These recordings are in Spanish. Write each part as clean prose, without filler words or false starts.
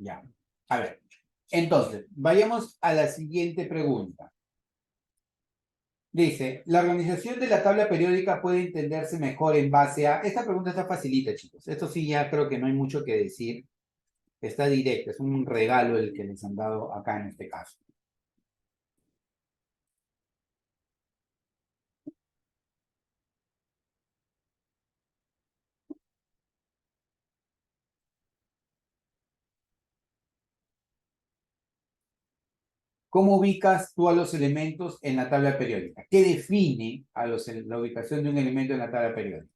Ya. A ver. Entonces, vayamos a la siguiente pregunta. Dice, la organización de la tabla periódica puede entenderse mejor en base a... Esta pregunta está facilita, chicos. Esto sí ya creo que no hay mucho que decir. Está directa, es un regalo el que les han dado acá en este caso. ¿Cómo ubicas tú a los elementos en la tabla periódica? ¿Qué define a la ubicación de un elemento en la tabla periódica?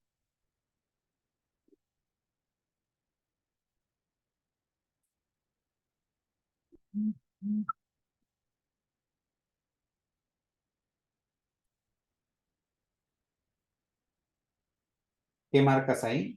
¿Qué marcas ahí?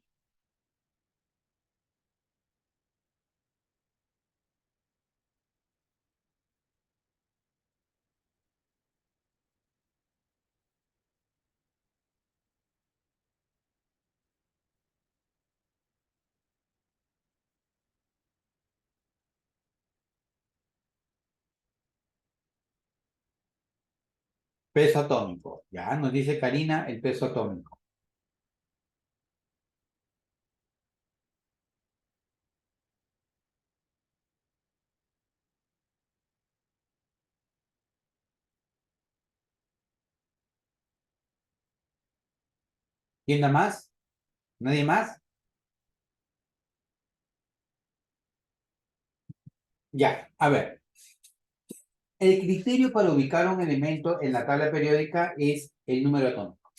Peso atómico. Ya nos dice Karina el peso atómico. ¿Quién da más? ¿Nadie más? Ya, a ver. El criterio para ubicar un elemento en la tabla periódica es el número atómico.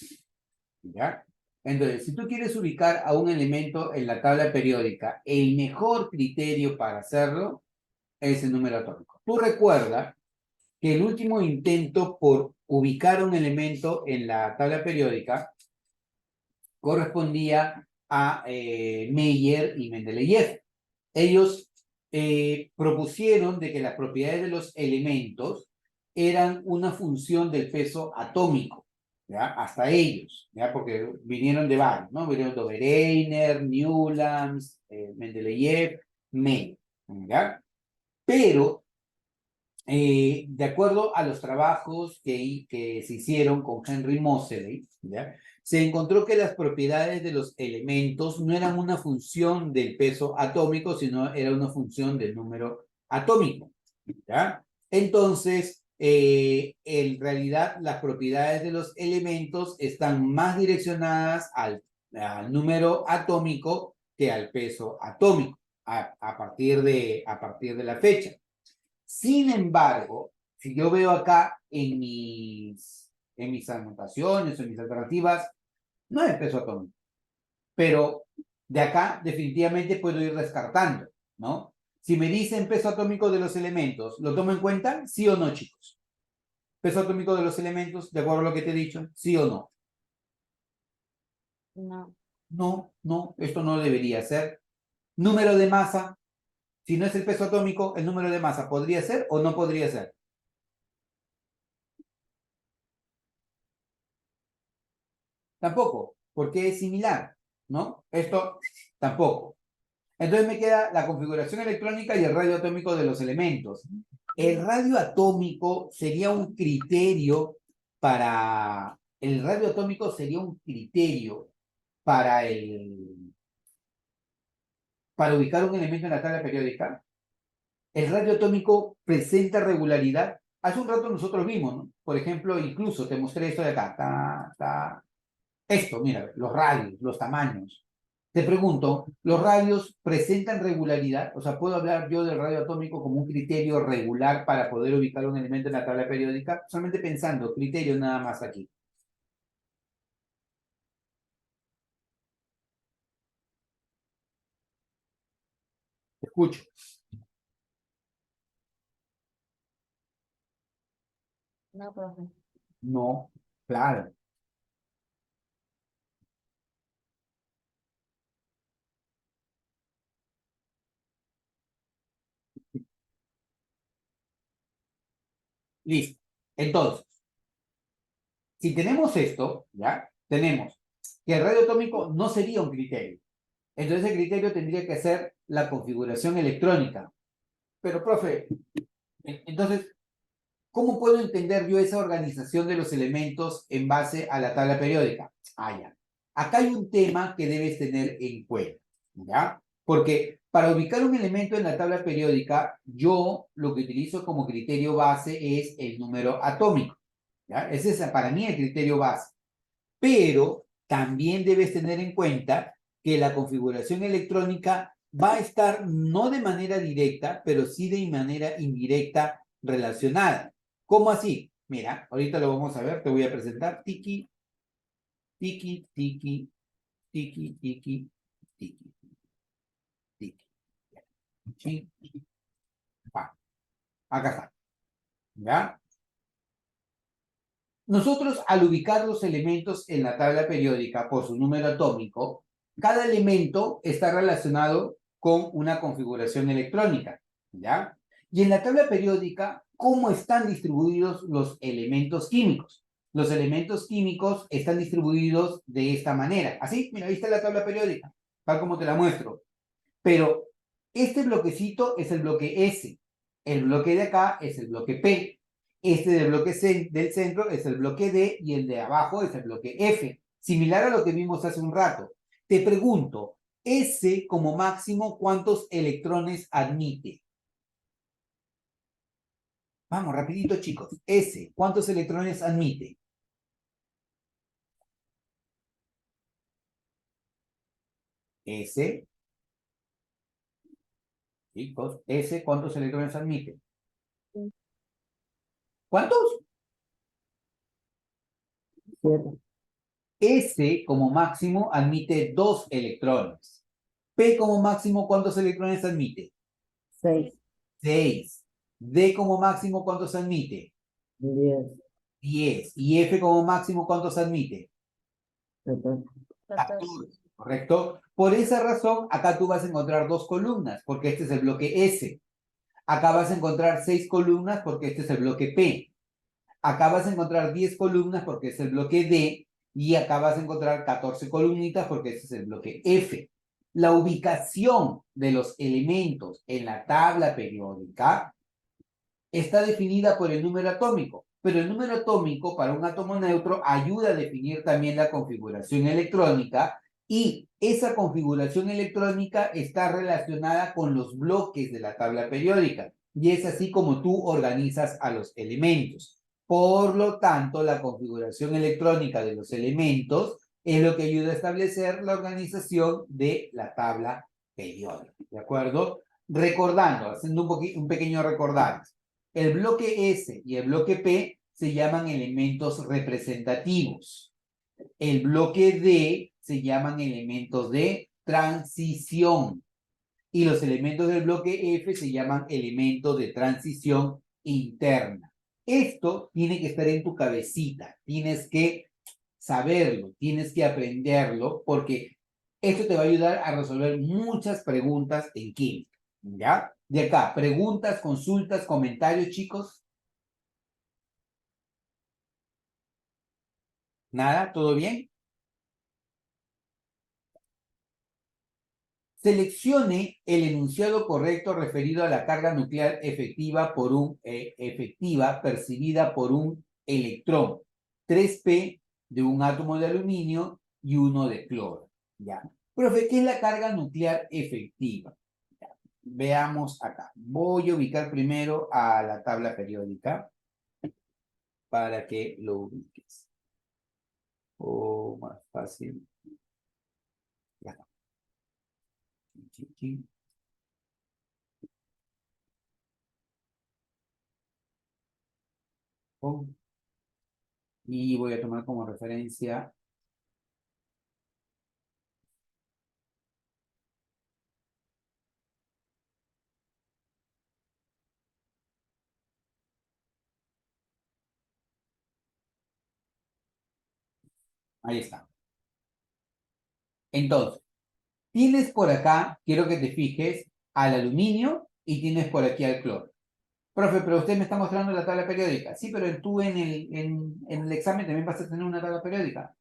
¿Ya? Entonces, si tú quieres ubicar a un elemento en la tabla periódica, el mejor criterio para hacerlo es el número atómico. Tú recuerda que el último intento por ubicar un elemento en la tabla periódica correspondía a Meyer y Mendeleev. Ellos propusieron de que las propiedades de los elementos eran una función del peso atómico, ¿ya? Hasta ellos, ¿ya? Porque vinieron de varios, ¿no? Vinieron de Bereiner, Newlands, Mendeleev, Meyer, ¿ya? Pero de acuerdo a los trabajos que se hicieron con Henry Moseley, ¿ya? Se encontró que las propiedades de los elementos no eran una función del peso atómico, sino era una función del número atómico, ¿ya? Entonces, en realidad, las propiedades de los elementos están más direccionadas al número atómico que al peso atómico, a partir de la fecha. Sin embargo, si yo veo acá en mis anotaciones, en mis alternativas, no hay peso atómico. Pero de acá definitivamente puedo ir descartando, ¿no? Si me dicen peso atómico de los elementos, ¿lo tomo en cuenta? ¿Sí o no, chicos? Peso atómico de los elementos, de acuerdo a lo que te he dicho, ¿sí o no? No. No, no, esto no debería ser. Número de masa, si no es el peso atómico, el número de masa, ¿podría ser o no podría ser? Tampoco, porque es similar, ¿no? Esto tampoco. Entonces me queda la configuración electrónica y el radio atómico de los elementos. El radio atómico sería un criterio el radio atómico sería un criterio para para ubicar un elemento en la tabla periódica. El radio atómico presenta regularidad. Hace un rato nosotros vimos, ¿no? Por ejemplo, incluso te mostré esto de acá. Esto, mira, los radios, los tamaños. Te pregunto, ¿los radios presentan regularidad? O sea, ¿puedo hablar yo del radio atómico como un criterio regular para poder ubicar un elemento en la tabla periódica? Solamente pensando, criterio nada más aquí. Te escucho. No, profe. No, claro. Listo. Entonces, si tenemos esto, ¿ya? Tenemos que el radio atómico no sería un criterio. Entonces el criterio tendría que ser la configuración electrónica. Pero, profe, entonces, ¿cómo puedo entender yo esa organización de los elementos en base a la tabla periódica? Ah, ya. Acá hay un tema que debes tener en cuenta, ¿ya? Porque para ubicar un elemento en la tabla periódica, yo lo que utilizo como criterio base es el número atómico, ¿ya? Ese es para mí el criterio base. Pero también debes tener en cuenta que la configuración electrónica va a estar no de manera directa, pero sí de manera indirecta relacionada. ¿Cómo así? Mira, ahorita lo vamos a ver, te voy a presentar tiki, tiki, tiki, tiki, tiki, tiki, tiki. Sí, va, acá está. ¿Ya? Nosotros, al ubicar los elementos en la tabla periódica por su número atómico, cada elemento está relacionado con una configuración electrónica, ¿ya? Y en la tabla periódica, ¿cómo están distribuidos los elementos químicos? Los elementos químicos están distribuidos de esta manera. Así, mira, ahí está la tabla periódica, tal como te la muestro. Pero este bloquecito es el bloque S. El bloque de acá es el bloque P. Este del bloque del centro es el bloque D y el de abajo es el bloque F. Similar a lo que vimos hace un rato. Te pregunto, S como máximo, ¿cuántos electrones admite? Vamos, rapidito, chicos. S, ¿cuántos electrones admite? S, chicos, S, ¿cuántos electrones admite? ¿Cuántos? 7. S como máximo admite 2 electrones. P como máximo, ¿cuántos electrones admite? 6. 6. D como máximo, ¿cuántos admite? 10. 10. Y F como máximo, ¿cuántos admite? 14. 14. ¿Correcto? Por esa razón, acá tú vas a encontrar 2 columnas, porque este es el bloque S. Acá vas a encontrar 6 columnas, porque este es el bloque P. Acá vas a encontrar 10 columnas, porque es el bloque D. Y acá vas a encontrar 14 columnitas, porque este es el bloque F. La ubicación de los elementos en la tabla periódica está definida por el número atómico, pero el número atómico para un átomo neutro ayuda a definir también la configuración electrónica y esa configuración electrónica está relacionada con los bloques de la tabla periódica y es así como tú organizas a los elementos. Por lo tanto, la configuración electrónica de los elementos es lo que ayuda a establecer la organización de la tabla periódica, ¿de acuerdo? Recordando, haciendo un pequeño recordar. El bloque S y el bloque P se llaman elementos representativos. El bloque D se llaman elementos de transición. Y los elementos del bloque F se llaman elementos de transición interna. Esto tiene que estar en tu cabecita. Tienes que saberlo, tienes que aprenderlo, porque esto te va a ayudar a resolver muchas preguntas en química. ¿Ya? De acá, preguntas, consultas, comentarios, chicos. ¿Nada? ¿Todo bien? Seleccione el enunciado correcto referido a la carga nuclear efectiva percibida por un electrón. 3p de un átomo de aluminio y 1 de cloro. ¿Ya? Profe, ¿qué es la carga nuclear efectiva? Ya. Veamos acá. Voy a ubicar primero a la tabla periódica para que lo ubiques. O más fácil. Ya está. Y voy a tomar como referencia. Ahí está. Entonces, tienes por acá, quiero que te fijes, al aluminio y tienes por aquí al cloro. Profe, pero usted me está mostrando la tabla periódica. Sí, pero tú en el examen también vas a tener una tabla periódica.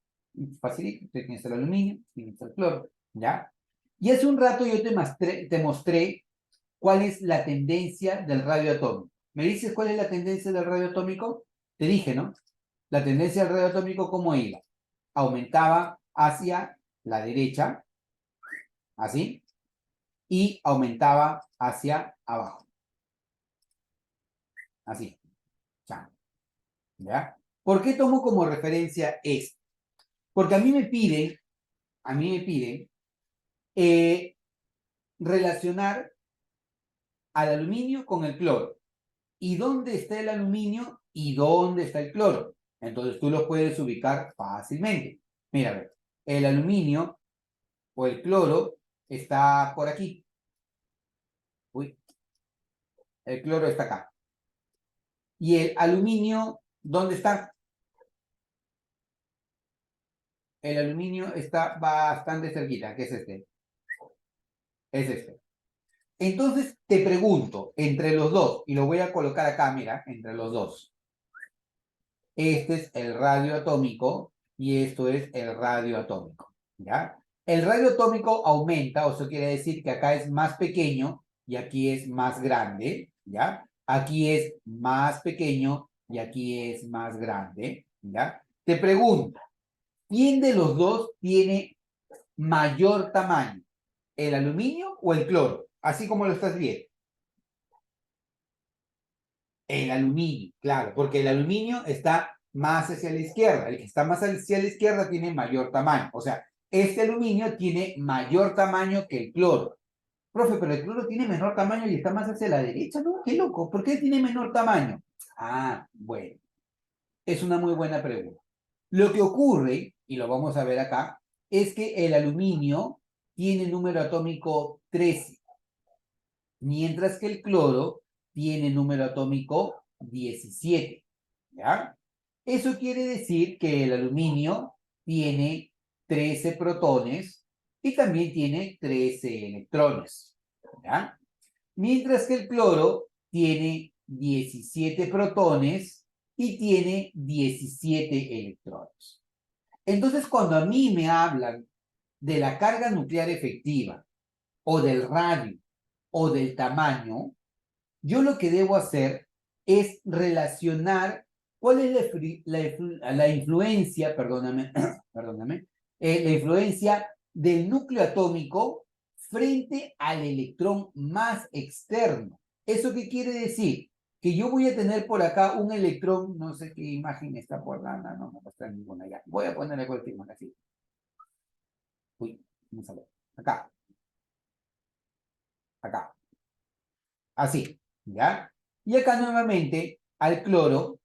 Facilito, usted tienes el aluminio, tienes el cloro, ¿ya? Y hace un rato yo te mostré cuál es la tendencia del radio atómico. ¿Me dices cuál es la tendencia del radio atómico? Te dije, ¿no? La tendencia del radio atómico, ¿cómo iba? Aumentaba hacia la derecha, así, y aumentaba hacia abajo, así. ¿Ya? ¿Por qué tomo como referencia esto? Porque a mí me piden relacionar al aluminio con el cloro. ¿Y dónde está el aluminio y dónde está el cloro? Entonces tú los puedes ubicar fácilmente. Mira, a ver, el aluminio o el cloro está por aquí. Uy, el cloro está acá. ¿Y el aluminio dónde está? El aluminio está bastante cerquita, que es este. Es este. Entonces te pregunto, entre los dos, y lo voy a colocar acá, mira, entre los dos. Este es el radio atómico y esto es el radio atómico, ¿ya? El radio atómico aumenta, o eso quiere decir que acá es más pequeño y aquí es más grande, ¿ya? Aquí es más pequeño y aquí es más grande, ¿ya? Te pregunto, ¿quién de los dos tiene mayor tamaño? ¿El aluminio o el cloro? Así como lo estás viendo. El aluminio, claro, porque el aluminio está más hacia la izquierda. El que está más hacia la izquierda tiene mayor tamaño. O sea, este aluminio tiene mayor tamaño que el cloro. Profe, pero el cloro tiene menor tamaño y está más hacia la derecha, ¿no? Qué loco. ¿Por qué tiene menor tamaño? Ah, bueno, es una muy buena pregunta. Lo que ocurre, y lo vamos a ver acá, es que el aluminio tiene número atómico 13, mientras que el cloro tiene número atómico 17, ¿ya? Eso quiere decir que el aluminio tiene 13 protones y también tiene 13 electrones, ¿ya? Mientras que el cloro tiene 17 protones y tiene 17 electrones. Entonces, cuando a mí me hablan de la carga nuclear efectiva o del radio o del tamaño, yo lo que debo hacer es relacionar cuál es la influencia, perdóname, perdóname, la influencia del núcleo atómico frente al electrón más externo. ¿Eso qué quiere decir? Que yo voy a tener por acá un electrón, no sé qué imagen está por la, no me está ninguna ya. Voy a ponerle cualquier imagen así. Uy, vamos a ver. Acá, acá. Así, ¿ya? Y acá nuevamente al cloro,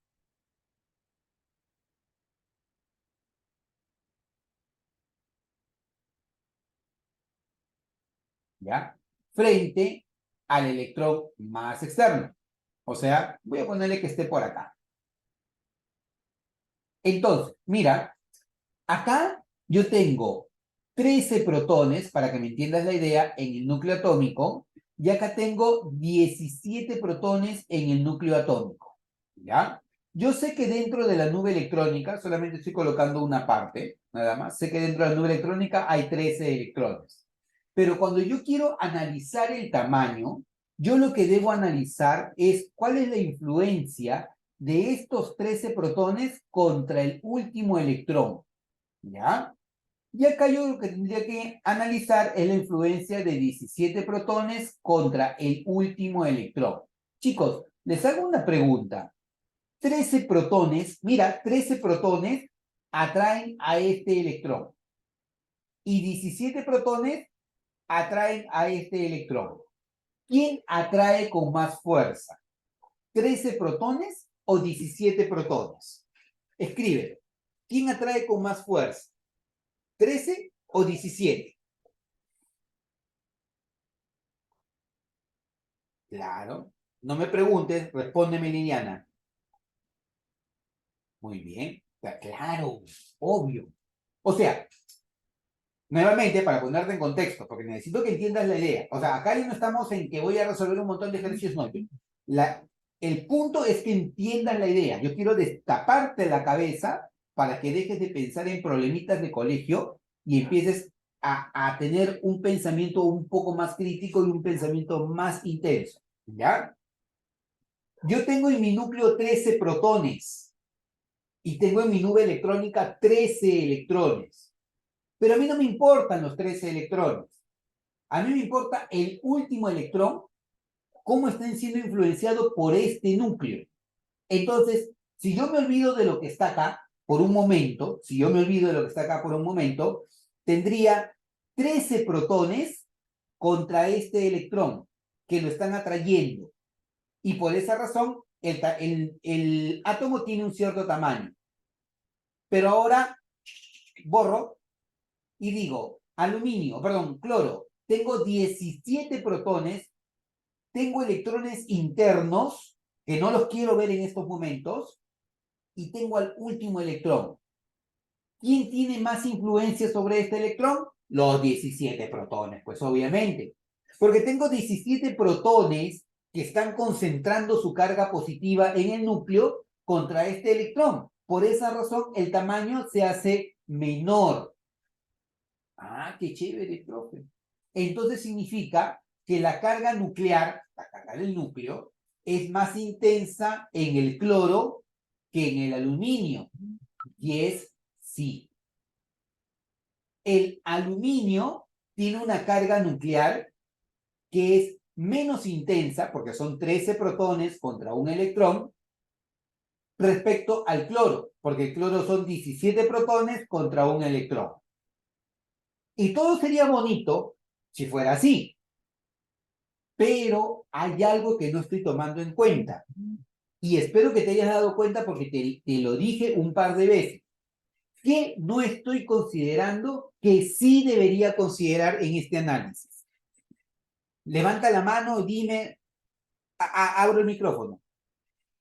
¿ya? Frente al electrón más externo. O sea, voy a ponerle que esté por acá. Entonces, mira, acá yo tengo 13 protones, para que me entiendas la idea, en el núcleo atómico, y acá tengo 17 protones en el núcleo atómico, ¿ya? Yo sé que dentro de la nube electrónica, solamente estoy colocando una parte, nada más, sé que dentro de la nube electrónica hay 13 electrones. Pero cuando yo quiero analizar el tamaño, yo lo que debo analizar es cuál es la influencia de estos 13 protones contra el último electrón, ¿ya? Y acá yo lo que tendría que analizar es la influencia de 17 protones contra el último electrón. Chicos, les hago una pregunta. 13 protones, mira, 13 protones atraen a este electrón y 17 protones atraen a este electrón. ¿Quién atrae con más fuerza? ¿13 protones o 17 protones? Escribe. ¿Quién atrae con más fuerza? ¿13 o 17? Claro. No me preguntes, respóndeme, Liliana. Muy bien. Claro, obvio. O sea, nuevamente, para ponerte en contexto, porque necesito que entiendas la idea. O sea, acá ya no estamos en que voy a resolver un montón de ejercicios, no. El punto es que entiendas la idea. Yo quiero destaparte la cabeza para que dejes de pensar en problemitas de colegio y empieces a tener un pensamiento un poco más crítico y un pensamiento más intenso, ¿ya? Yo tengo en mi núcleo 13 protones y tengo en mi nube electrónica 13 electrones. Pero a mí no me importan los 13 electrones. A mí me importa el último electrón, cómo están siendo influenciados por este núcleo. Entonces, si yo me olvido de lo que está acá por un momento, si yo me olvido de lo que está acá por un momento, tendría 13 protones contra este electrón que lo están atrayendo. Y por esa razón, el átomo tiene un cierto tamaño. Pero ahora borro y digo, cloro, tengo 17 protones, tengo electrones internos, que no los quiero ver en estos momentos, y tengo al último electrón. ¿Quién tiene más influencia sobre este electrón? Los 17 protones, pues obviamente. Porque tengo 17 protones que están concentrando su carga positiva en el núcleo contra este electrón. Por esa razón, el tamaño se hace menor. Ah, qué chévere, profe. Entonces significa que la carga nuclear, la carga del núcleo, es más intensa en el cloro que en el aluminio. Y es sí. El aluminio tiene una carga nuclear que es menos intensa, porque son 13 protones contra un electrón, respecto al cloro, porque el cloro son 17 protones contra un electrón. Y todo sería bonito si fuera así, pero hay algo que no estoy tomando en cuenta. Y espero que te hayas dado cuenta porque te lo dije un par de veces. ¿Qué no estoy considerando que sí debería considerar en este análisis? Levanta la mano y dime, abro el micrófono.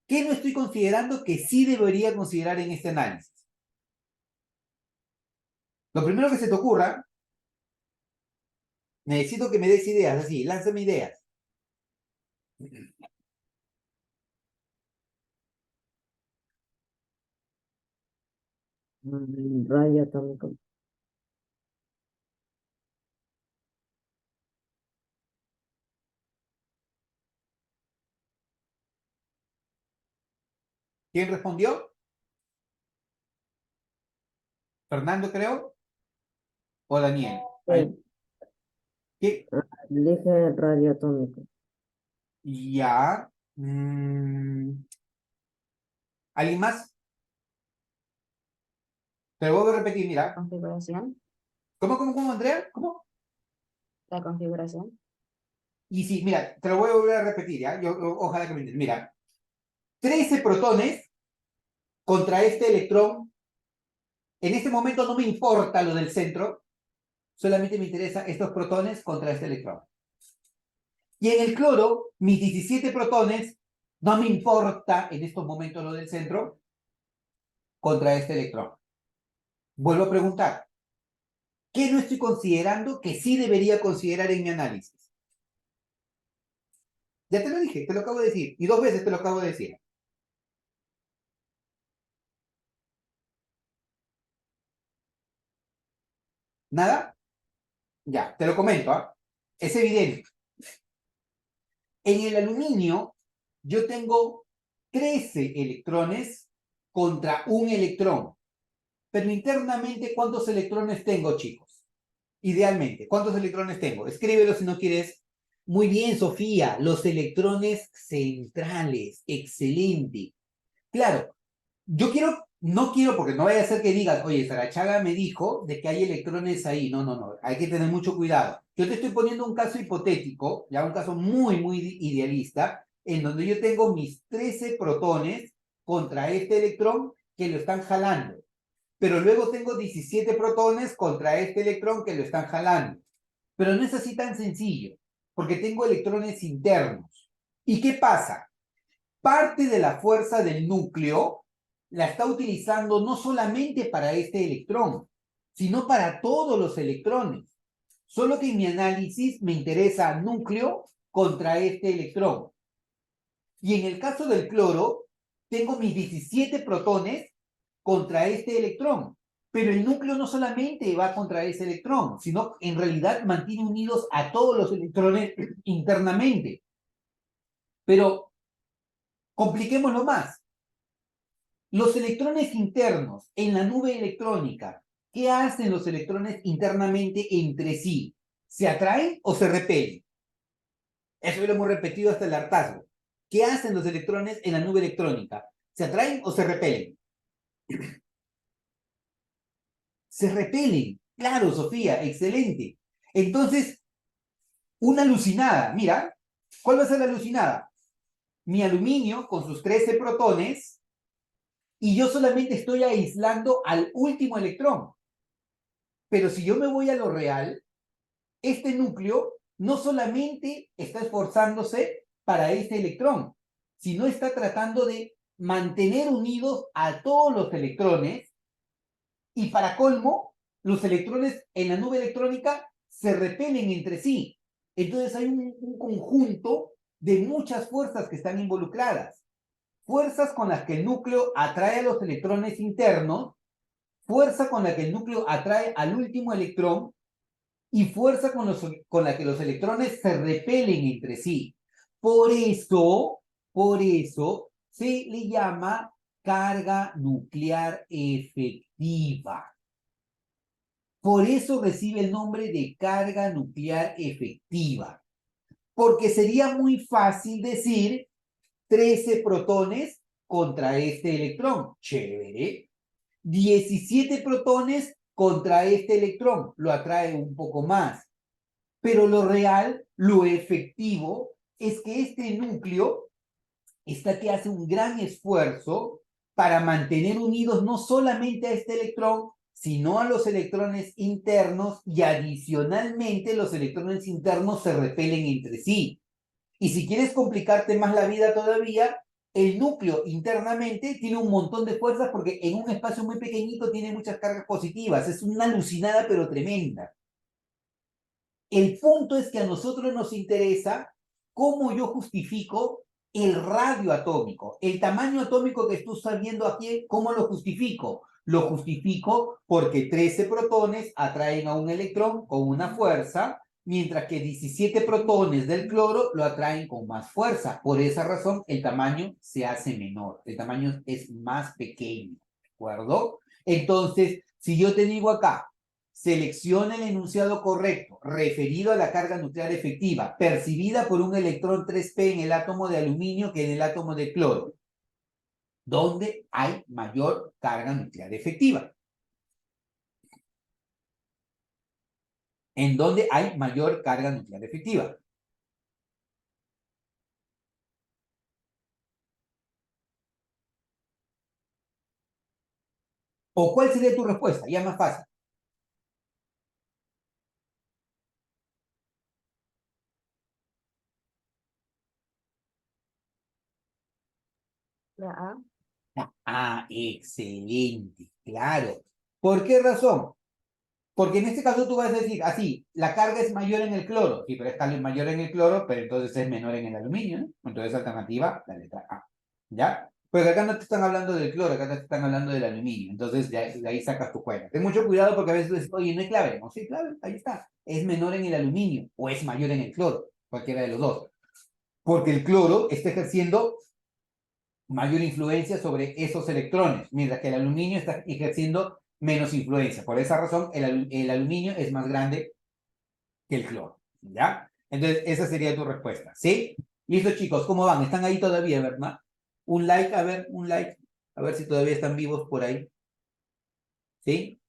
¿Qué no estoy considerando que sí debería considerar en este análisis? Lo primero que se te ocurra, necesito que me des ideas, así, lánzame ideas. Rayo atómico. ¿Quién respondió? ¿Fernando, creo? ¿O Daniel? Sí. ¿Qué? Dije radio atómico. Ya. ¿Alguien más? Te lo voy a repetir, mira. Configuración, ¿Cómo, Andrea? ¿Cómo? la configuración, Y sí, mira, te lo voy a volver a repetir, ¿ya? Ojalá que me entiendas. Mira, 13 protones contra este electrón. En este momento no me importa lo del centro, solamente me interesa estos protones contra este electrón. Y en el cloro, mis 17 protones, no me importa en estos momentos lo del centro, contra este electrón. Vuelvo a preguntar, ¿qué no estoy considerando que sí debería considerar en mi análisis? Ya te lo dije, te lo acabo de decir, y 2 veces te lo acabo de decir. ¿Nada? Ya, te lo comento, ¿ah? Es evidente. En el aluminio, yo tengo 13 electrones contra un electrón. Pero internamente, ¿cuántos electrones tengo, chicos? Idealmente, ¿cuántos electrones tengo? Escríbelo si no quieres. Muy bien, Sofía, los electrones centrales. Excelente. Claro, no quiero, porque no vaya a ser que digas, oye, Sarachaga me dijo de que hay electrones ahí. No, no, no, hay que tener mucho cuidado. Yo te estoy poniendo un caso hipotético, ya un caso muy, muy idealista, en donde yo tengo mis 13 protones contra este electrón que lo están jalando. Pero luego tengo 17 protones contra este electrón que lo están jalando. Pero no es así tan sencillo, porque tengo electrones internos. ¿Y qué pasa? Parte de la fuerza del núcleo la está utilizando no solamente para este electrón, sino para todos los electrones. Solo que en mi análisis me interesa núcleo contra este electrón. Y en el caso del cloro, tengo mis 17 protones contra este electrón. Pero el núcleo no solamente va contra ese electrón, sino en realidad mantiene unidos a todos los electrones internamente. Pero compliquémoslo más. Los electrones internos en la nube electrónica, ¿qué hacen los electrones internamente entre sí? ¿Se atraen o se repelen? Eso lo hemos repetido hasta el hartazgo. ¿Qué hacen los electrones en la nube electrónica? ¿Se atraen o se repelen? Se repelen. Claro, Sofía, excelente. Entonces, una alucinada, mira, ¿cuál va a ser la alucinada? Mi aluminio con sus 13 protones y yo solamente estoy aislando al último electrón. Pero si yo me voy a lo real, este núcleo no solamente está esforzándose para este electrón, sino está tratando de mantener unidos a todos los electrones y para colmo, los electrones en la nube electrónica se repelen entre sí. Entonces hay un conjunto de muchas fuerzas que están involucradas. Fuerzas con las que el núcleo atrae a los electrones internos, fuerza con la que el núcleo atrae al último electrón y fuerza con la que los electrones se repelen entre sí. Por eso se le llama carga nuclear efectiva. Por eso recibe el nombre de carga nuclear efectiva. Porque sería muy fácil decir 13 protones contra este electrón. Chévere. 17 protones contra este electrón. Lo atrae un poco más. Pero lo real, lo efectivo, es que este núcleo está que hace un gran esfuerzo para mantener unidos no solamente a este electrón, sino a los electrones internos y adicionalmente los electrones internos se repelen entre sí. Y si quieres complicarte más la vida todavía, el núcleo internamente tiene un montón de fuerzas porque en un espacio muy pequeñito tiene muchas cargas positivas. Es una alucinada pero tremenda. El punto es que a nosotros nos interesa cómo yo justifico el radio atómico. El tamaño atómico que tú estás viendo aquí, ¿cómo lo justifico? Lo justifico porque 13 protones atraen a un electrón con una fuerza, mientras que 17 protones del cloro lo atraen con más fuerza. Por esa razón, el tamaño se hace menor. El tamaño es más pequeño. ¿De acuerdo? Entonces, si yo te digo acá, selecciona el enunciado correcto, referido a la carga nuclear efectiva, percibida por un electrón 3p en el átomo de aluminio que en el átomo de cloro. ¿Dónde hay mayor carga nuclear efectiva? ¿En dónde hay mayor carga nuclear efectiva? ¿O cuál sería tu respuesta? Ya más fácil. La A. Ah, excelente, claro. ¿Por qué razón? Porque en este caso tú vas a decir, así, la carga es mayor en el cloro. Sí, pero es mayor en el cloro, pero entonces es menor en el aluminio, ¿no? Entonces, alternativa, la letra A. ¿Ya? Porque acá no te están hablando del cloro, acá te están hablando del aluminio. Entonces, de ahí sacas tu cuenta. Ten mucho cuidado porque a veces dices, oye, no hay clave. No, sí, clave, ahí está. Es menor en el aluminio o es mayor en el cloro, cualquiera de los dos. Porque el cloro está ejerciendo mayor influencia sobre esos electrones, mientras que el aluminio está ejerciendo menos influencia. Por esa razón, el aluminio es más grande que el cloro, ¿ya? Entonces, esa sería tu respuesta, ¿sí? Listo, chicos, ¿cómo van? ¿Están ahí todavía, verdad? Un like, a ver, un like, a ver si todavía están vivos por ahí, ¿sí?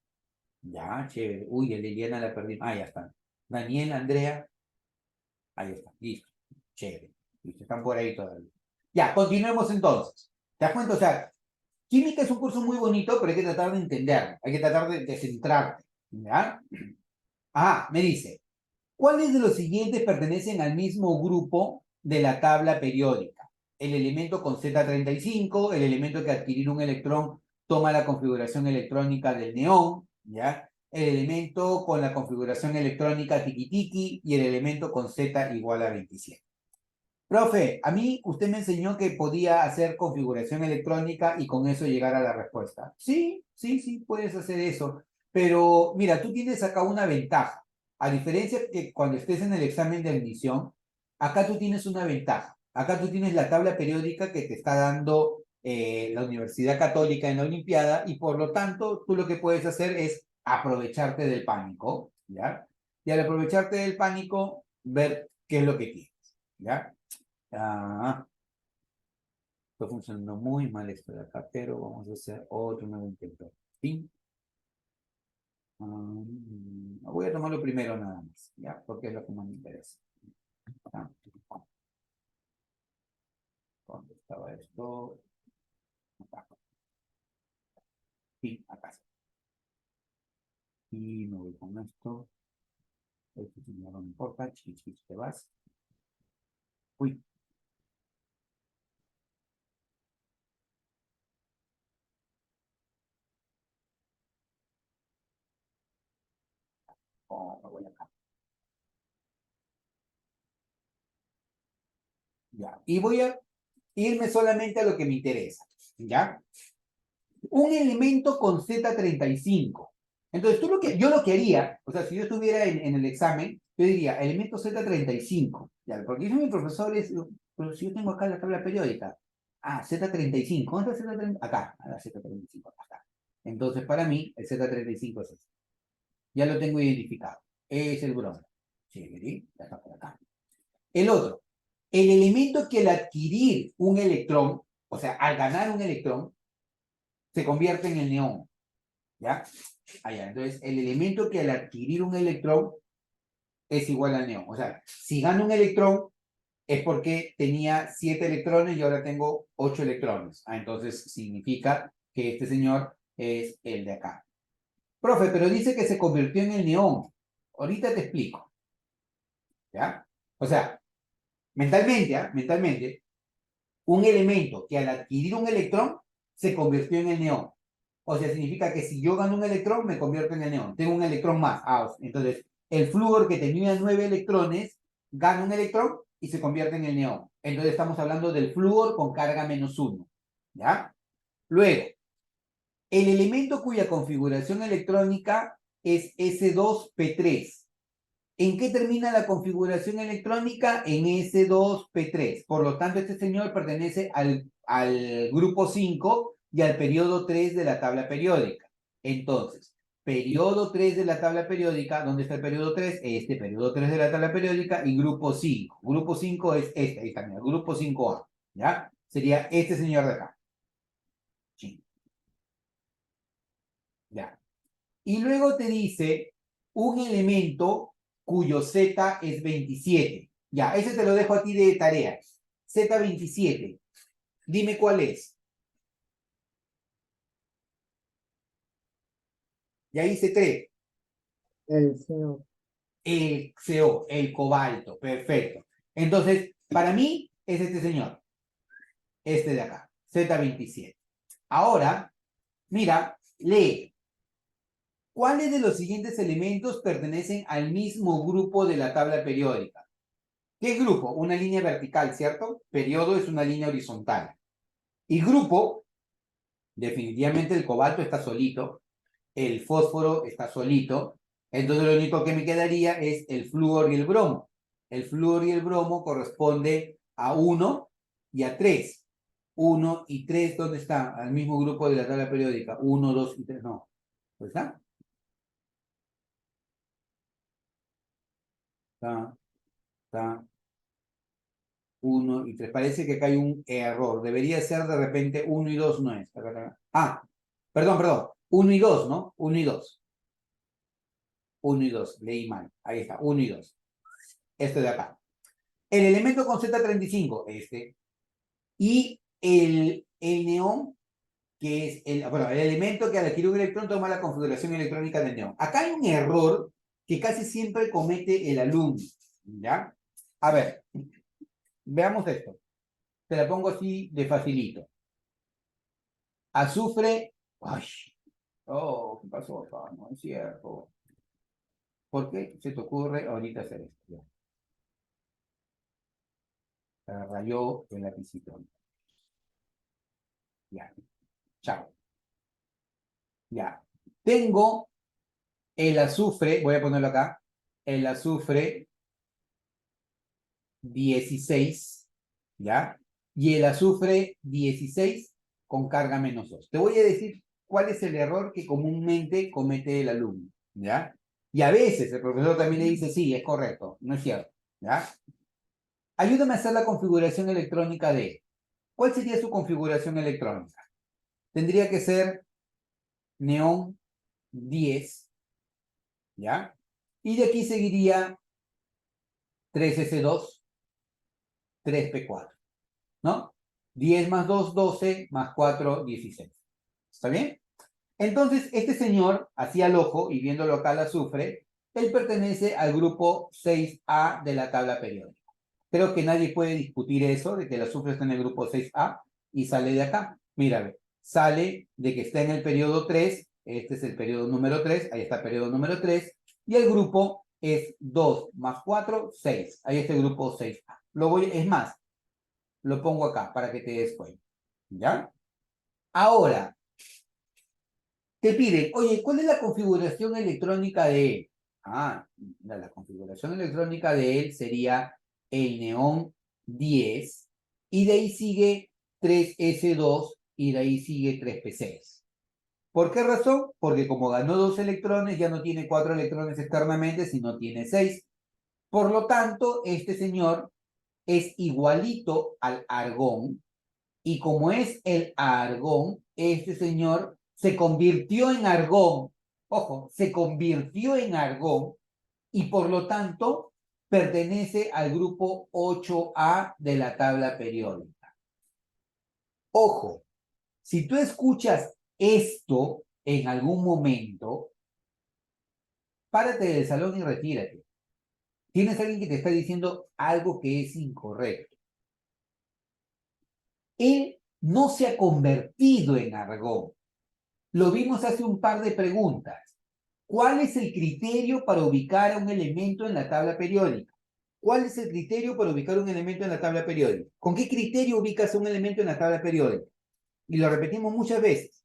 Ya, chévere. Uy, el Liliana la perdí. Ah, ya están. Daniel, Andrea, ahí está, listo, chévere. Listo, están por ahí todavía. Ya, continuemos entonces. ¿Te das cuenta? O sea, química es un curso muy bonito, pero hay que tratar de entenderlo, hay que tratar de centrarte, ¿ya? Ah, me dice, ¿cuáles de los siguientes pertenecen al mismo grupo de la tabla periódica? El elemento con Z35, el elemento que adquirir un electrón toma la configuración electrónica del neón, ¿ya? El elemento con la configuración electrónica tiki-tiki y el elemento con Z igual a 27. Profe, a mí usted me enseñó que podía hacer configuración electrónica y con eso llegar a la respuesta. Sí, sí, sí, puedes hacer eso. Pero mira, tú tienes acá una ventaja. A diferencia que cuando estés en el examen de admisión, acá tú tienes una ventaja. Acá tú tienes la tabla periódica que te está dando la Universidad Católica en la Olimpiada y por lo tanto tú lo que puedes hacer es aprovecharte del pánico, ¿ya? Y al aprovecharte del pánico, ver qué es lo que tienes, ¿ya? Ah, está funcionando muy mal esto de acá, pero vamos a hacer otro nuevo intento. ¿Sí? Voy a tomarlo primero nada más, ¿ya? Porque es lo que más me interesa. Ah, ¿dónde estaba esto? Acá. Sí, acá. Y me voy con esto. Esto sí, no me importa. Chiquis, te vas. Uy. Oh, me voy acá. Ya. Y voy a irme solamente a lo que me interesa. ¿Ya? Un elemento con Z35. Entonces, yo lo que haría, o sea, si yo estuviera en el examen, yo diría, elemento Z35. Ya, porque dice mi profesor, pero si yo tengo acá la tabla periódica. Ah, Z35. ¿Dónde está Z35? Acá, a la Z35, acá. Entonces, para mí, el Z35 es ese. Ya lo tengo identificado. Es el bronce. Sí, ya está por acá. El otro, el elemento que al adquirir un electrón, o sea, al ganar un electrón, se convierte en el neón. ¿Ya? Allá. Entonces, el elemento que al adquirir un electrón es igual al neón. O sea, si gano un electrón es porque tenía 7 electrones y ahora tengo 8 electrones. Entonces, significa que este señor es el de acá. Profe, pero dice que se convirtió en el neón. Ahorita te explico. ¿Ya? O sea, mentalmente, mentalmente, un elemento que al adquirir un electrón se convirtió en el neón. O sea, significa que si yo gano un electrón, me convierto en el neón. Tengo un electrón más. Entonces, el flúor que tenía 9 electrones, gana un electrón y se convierte en el neón. Entonces, estamos hablando del flúor con carga -1. ¿Ya? Luego, el elemento cuya configuración electrónica es S2P3. ¿En qué termina la configuración electrónica? En S2P3. Por lo tanto, este señor pertenece al grupo 5 y al periodo 3 de la tabla periódica. Entonces, periodo 3 de la tabla periódica, ¿dónde está el periodo 3? Este periodo 3 de la tabla periódica y grupo 5. Grupo 5 es este, ahí está, mira, grupo 5A. ¿Ya? Sería este señor de acá. Sí. ¿Ya? Y luego te dice un elemento cuyo Z es 27. Ya, ese te lo dejo a ti de tarea. Z27. Dime cuál es. Ya hice 3. El CO. El CO, el cobalto. Perfecto. Entonces, para mí es este señor. Este de acá. Z27. Ahora, mira, lee. ¿Cuáles de los siguientes elementos pertenecen al mismo grupo de la tabla periódica? ¿Qué es grupo? Una línea vertical, ¿cierto? Periodo es una línea horizontal. Y grupo, definitivamente el cobalto está solito, el fósforo está solito, entonces lo único que me quedaría es el flúor y el bromo. El flúor y el bromo corresponde a 1 y a 3. 1 y 3, ¿dónde está? Al mismo grupo de la tabla periódica. 1, 2 y 3, no. ¿Dónde está? Está, está. 1 y 3. Parece que acá hay un error. Debería ser de repente 1 y 2, no es. Ah, perdón. 1 y 2, ¿no? 1 y 2. 1 y 2. Leí mal. Ahí está, 1 y 2. Este de acá. El elemento con Z35, este. Y el neón, que es el elemento que al adquirir un electrón toma la configuración electrónica del neón. Acá hay un error que casi siempre comete el alumno. ¿Ya? A ver, veamos esto. Te la pongo así de facilito. Azufre. Ay, oh, ¿qué pasó acá? No es cierto. ¿Por qué se te ocurre ahorita hacer esto? Ya. Se rayó el lapicito. Ya. Chao. Ya. Tengo el azufre, voy a ponerlo acá, el azufre 16, ¿ya? Y el azufre 16 con carga -2. Te voy a decir cuál es el error que comúnmente comete el alumno, ¿ya? Y a veces el profesor también le dice, sí, es correcto, no es cierto, ¿ya? Ayúdame a hacer la configuración electrónica de... ¿Cuál sería su configuración electrónica? Tendría que ser neón 10, ¿ya? Y de aquí seguiría 3S2, 3P4, ¿no? 10 más 2, 12, más 4, 16. ¿Está bien? Entonces, este señor, así al ojo, y viéndolo acá al azufre, él pertenece al grupo 6A de la tabla periódica. Creo que nadie puede discutir eso, de que el azufre está en el grupo 6A y sale de acá. Mira, sale de que está en el periodo 3, este es el periodo número 3, ahí está el periodo número 3, y el grupo es 2 más 4, 6. Ahí está el grupo 6A. Es más, lo pongo acá para que te des cuenta. ¿Ya? Ahora, te piden, oye, ¿cuál es la configuración electrónica de él? Ah, la configuración electrónica de él sería el neón 10 y de ahí sigue 3S2 y de ahí sigue 3P6. ¿Por qué razón? Porque como ganó 2 electrones, ya no tiene 4 electrones externamente, sino tiene 6. Por lo tanto, este señor es igualito al argón, y como es el argón, este señor se convirtió en argón, ojo, se convirtió en argón y por lo tanto pertenece al grupo 8A de la tabla periódica. Ojo, si tú escuchas esto en algún momento, párate del salón y retírate. Tienes a alguien que te está diciendo algo que es incorrecto. Él no se ha convertido en argón. Lo vimos hace un par de preguntas. ¿Cuál es el criterio para ubicar a un elemento en la tabla periódica? ¿Cuál es el criterio para ubicar un elemento en la tabla periódica? ¿Con qué criterio ubicas un elemento en la tabla periódica? Y lo repetimos muchas veces.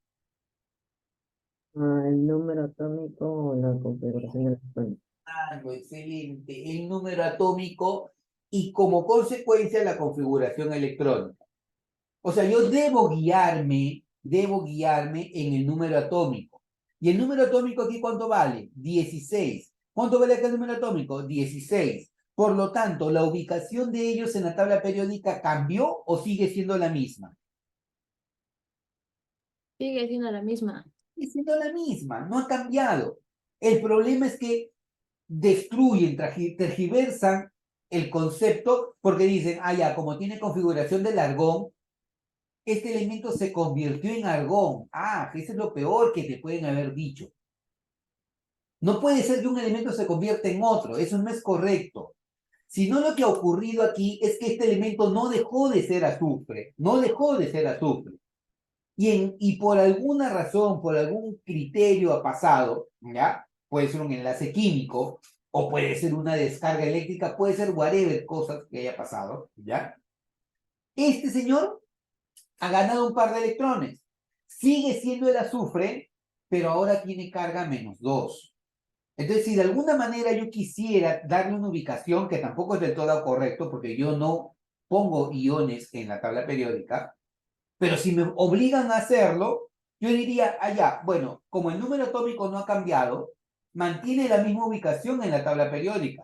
El número atómico o la configuración electrónica. Excelente. El número atómico y como consecuencia la configuración electrónica. O sea, yo debo guiarme en el número atómico. ¿Y el número atómico aquí cuánto vale? 16. ¿Cuánto vale acá el número atómico? 16. Por lo tanto, ¿la ubicación de ellos en la tabla periódica cambió o sigue siendo la misma? Sigue siendo la misma. Sigue siendo la misma, no ha cambiado. El problema es que destruyen, tergiversan el concepto porque dicen, ah, ya, como tiene configuración del argón, este elemento se convirtió en argón. Ah, eso es lo peor que te pueden haber dicho. No puede ser que un elemento se convierta en otro, eso no es correcto. Sino lo que ha ocurrido aquí es que este elemento no dejó de ser azufre, no dejó de ser azufre. Y por alguna razón, por algún criterio ha pasado, ¿ya? Puede ser un enlace químico, o puede ser una descarga eléctrica, puede ser whatever cosas que haya pasado, ¿ya? Este señor ha ganado un par de electrones. Sigue siendo el azufre, pero ahora tiene carga -2. Entonces, si de alguna manera yo quisiera darle una ubicación, que tampoco es del todo correcto, porque yo no pongo iones en la tabla periódica, pero si me obligan a hacerlo, yo diría, ya, bueno, como el número atómico no ha cambiado, mantiene la misma ubicación en la tabla periódica,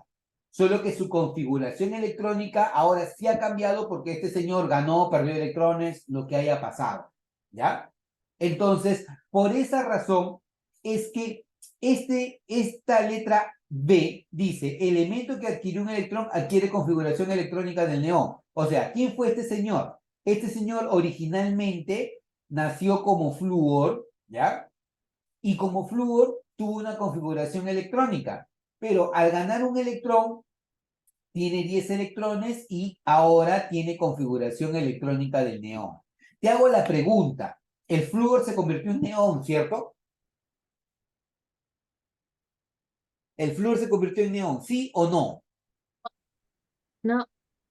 solo que su configuración electrónica ahora sí ha cambiado porque este señor ganó, perdió electrones, lo que haya pasado, ¿ya? Entonces, por esa razón es que esta letra B dice, elemento que adquirió un electrón adquiere configuración electrónica del neón. O sea, ¿quién fue este señor? Este señor originalmente nació como flúor, ¿ya? Y como flúor tuvo una configuración electrónica, pero al ganar un electrón tiene 10 electrones y ahora tiene configuración electrónica del neón. Te hago la pregunta, el flúor se convirtió en neón, ¿cierto? ¿El flúor se convirtió en neón, sí o no? No,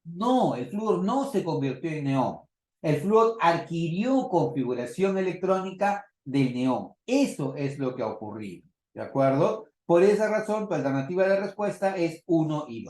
No, el flúor no se convirtió en neón. El flúor adquirió configuración electrónica del neón. Eso es lo que ha ocurrido, ¿de acuerdo? Por esa razón, tu alternativa de respuesta es 1 y 2.